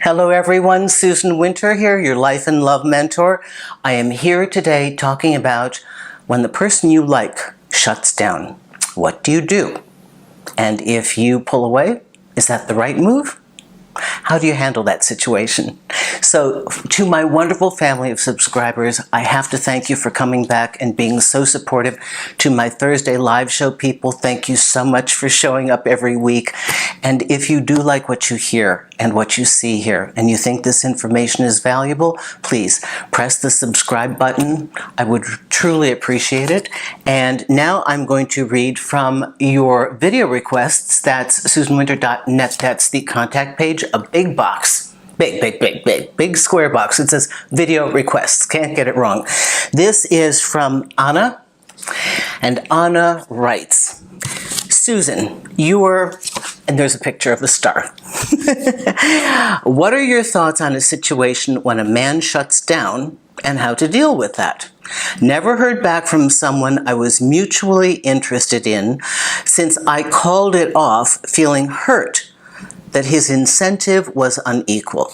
Hello everyone, Susan Winter here, your life and love mentor. I am here today talking about when the person you like shuts down. What do you do? And if you pull away, is that the right move? How do you handle that situation? So, to my wonderful family of subscribers, I have to thank you for coming back and being so supportive. To my Thursday live show people, thank you so much for showing up every week. And if you do like what you hear and what you see here, and you think this information is valuable, please press the subscribe button. I would truly appreciate it. And now I'm going to read from your video requests. That's susanwinter.net. That's the contact page, a big box. Big square box. It says video requests. Can't get it wrong. This is from Anna, and Anna writes, Susan, you were, and there's a picture of the star. What are your thoughts on a situation when a man shuts down and how to deal with that? Never heard back from someone I was mutually interested in since I called it off feeling hurt that his incentive was unequal.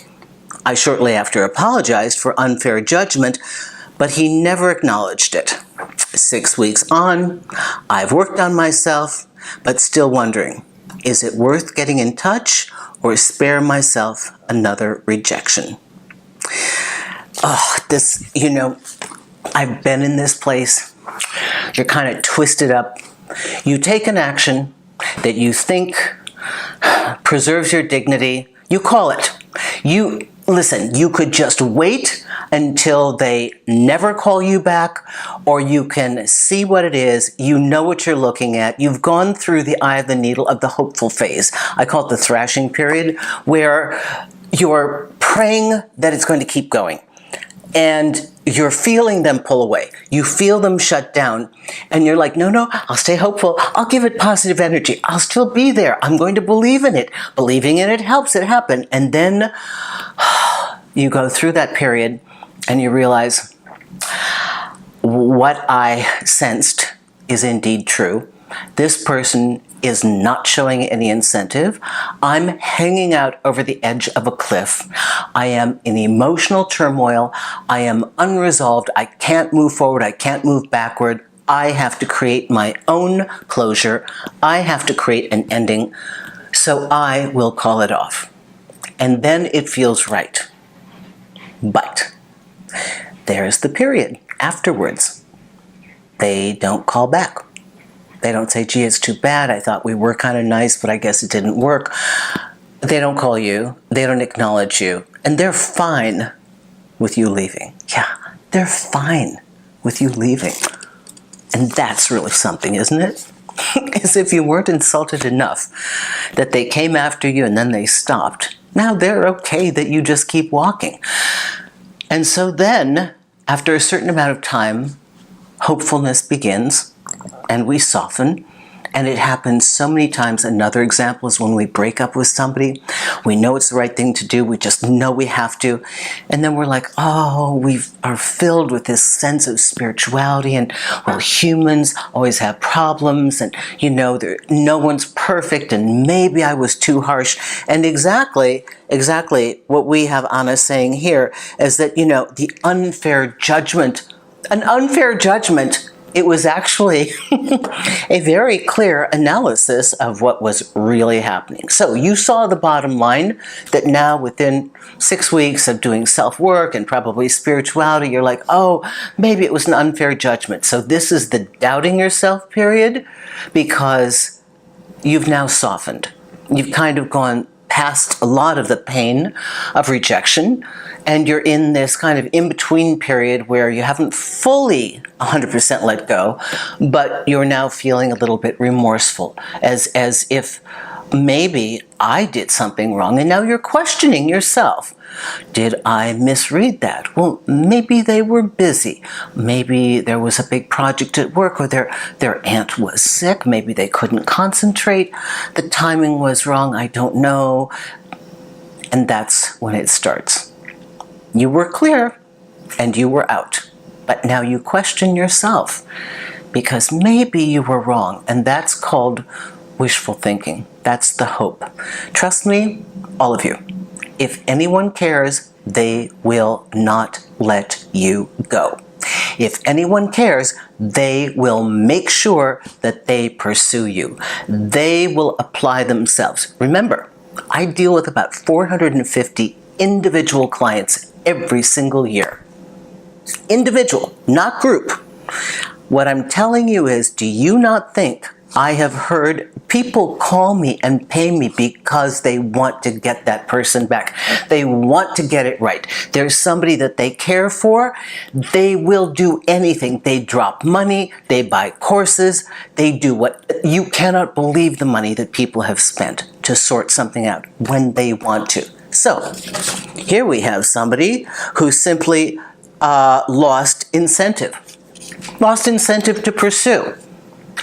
I shortly after apologized for unfair judgment, but he never acknowledged it. 6 weeks on, I've worked on myself, but still wondering, is it worth getting in touch or spare myself another rejection? Oh, this, I've been in this place. You're kind of twisted up. You take an action that you think preserves your dignity. You call it. Listen, you could just wait until they never call you back, or you can see what it is. You know what you're looking at. You've gone through the eye of the needle of the hopeful phase. I call it the thrashing period, where you're praying that it's going to keep going. And you're feeling them pull away. You feel them shut down. And you're like, no, I'll stay hopeful. I'll give it positive energy. I'll still be there. I'm going to believe in it. Believing in it helps it happen. And then you go through that period and you realize what I sensed is indeed true. This person is not showing any incentive. I'm hanging out over the edge of a cliff. I am in emotional turmoil. I am unresolved. I can't move forward. I can't move backward. I have to create my own closure. I have to create an ending. So I will call it off. And then it feels right. But there's the period afterwards. They don't call back. They don't say, gee, it's too bad. I thought we were kind of nice, but I guess it didn't work. They don't call you. They don't acknowledge you. And they're fine with you leaving. Yeah, they're fine with you leaving. And that's really something, isn't it? As if you weren't insulted enough that they came after you and then they stopped. Now they're okay that you just keep walking. And so then, after a certain amount of time, hopefulness begins. And we soften, and it happens so many times. Another example is when we break up with somebody. We know it's the right thing to do. We just know we have to. And then we're like, oh, we are filled with this sense of spirituality. And, well, humans always have problems. And, no one's perfect. And maybe I was too harsh. And exactly what we have Anna saying here is that, the unfair judgment, an unfair judgment, it was actually a very clear analysis of what was really happening. So you saw the bottom line that now within 6 weeks of doing self-work and probably spirituality, you're like, oh, maybe it was an unfair judgment. So this is the doubting yourself period because you've now softened. You've kind of gone past a lot of the pain of rejection, and you're in this kind of in-between period where you haven't fully 100% let go, but you're now feeling a little bit remorseful, as if maybe I did something wrong, and now you're questioning yourself. Did I misread that? Well, maybe they were busy. Maybe there was a big project at work, or their aunt was sick. Maybe they couldn't concentrate. The timing was wrong. I don't know. And that's when it starts. You were clear and you were out. But now you question yourself because maybe you were wrong. And that's called wishful thinking. That's the hope. Trust me, all of you. If anyone cares, they will not let you go. If anyone cares, they will make sure that they pursue you. They will apply themselves. Remember, I deal with about 450 individual clients every single year. Individual, not group. What I'm telling you is, do you not think I have heard people call me and pay me because they want to get that person back. They want to get it right. There's somebody that they care for. They will do anything. They drop money. They buy courses. They do what you cannot believe the money that people have spent to sort something out when they want to. So here we have somebody who simply lost incentive to pursue.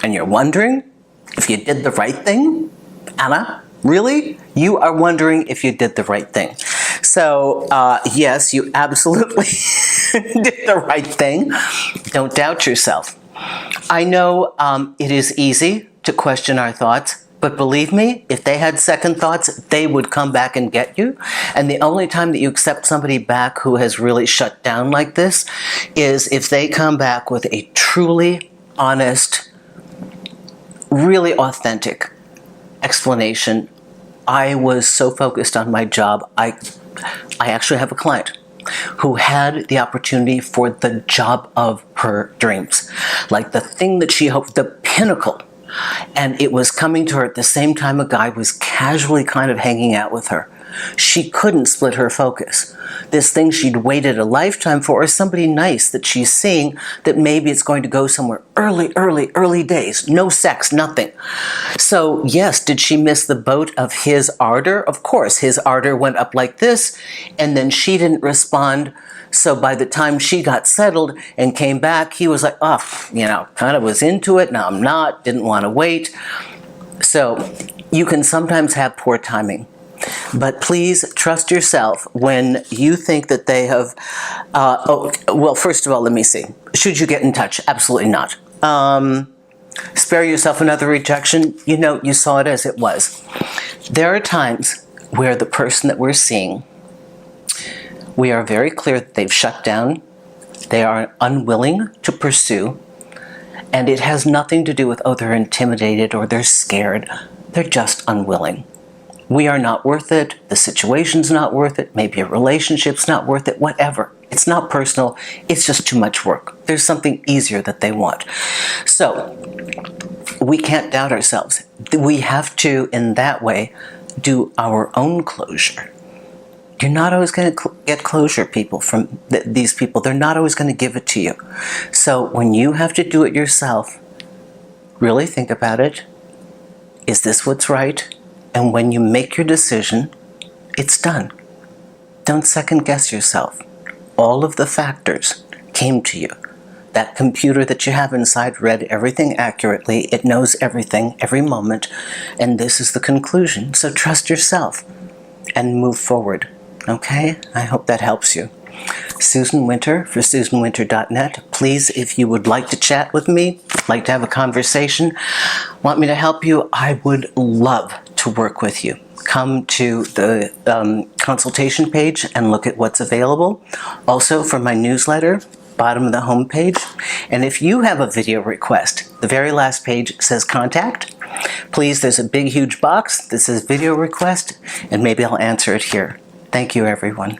And you're wondering if you did the right thing? Anna, really? You are wondering if you did the right thing. So, yes, you absolutely did the right thing. Don't doubt yourself. I know it is easy to question our thoughts, but believe me, if they had second thoughts, they would come back and get you. And the only time that you accept somebody back who has really shut down like this is if they come back with a truly honest, really authentic explanation. I was so focused on my job. I actually have a client who had the opportunity for the job of her dreams, like the thing that she hoped, the pinnacle. And it was coming to her at the same time a guy was casually kind of hanging out with her. She couldn't split her focus. This thing she'd waited a lifetime for is somebody nice that she's seeing that maybe it's going to go somewhere early days. No sex, nothing. So yes, did she miss the boat of his ardor? Of course, his ardor went up like this, and then she didn't respond. So by the time she got settled and came back, he was like, oh, kind of was into it. Now I'm not, didn't want to wait. So you can sometimes have poor timing. But please trust yourself when you think that they have, well, first of all, let me see. Should you get in touch? Absolutely not. Spare yourself another rejection. You saw it as it was. There are times where the person that we're seeing, we are very clear that they've shut down. They are unwilling to pursue. And it has nothing to do with, oh, they're intimidated or they're scared. They're just unwilling. We are not worth it, the situation's not worth it, maybe a relationship's not worth it, whatever. It's not personal, it's just too much work. There's something easier that they want. So, we can't doubt ourselves. We have to, in that way, do our own closure. You're not always going to get closure, people, from these people. They're not always going to give it to you. So, when you have to do it yourself, really think about it. Is this what's right? And when you make your decision, it's done. Don't second guess yourself. All of the factors came to you. That computer that you have inside read everything accurately. It knows everything, every moment. And this is the conclusion. So trust yourself and move forward. Okay? I hope that helps you. Susan Winter for SusanWinter.net. Please, if you would like to chat with me, like to have a conversation, want me to help you, I would love to work with you. Come to the consultation page and look at what's available. Also for my newsletter, bottom of the home page. And if you have a video request, the very last page says contact. Please, there's a big huge box that says video request, and maybe I'll answer it here. Thank you, everyone.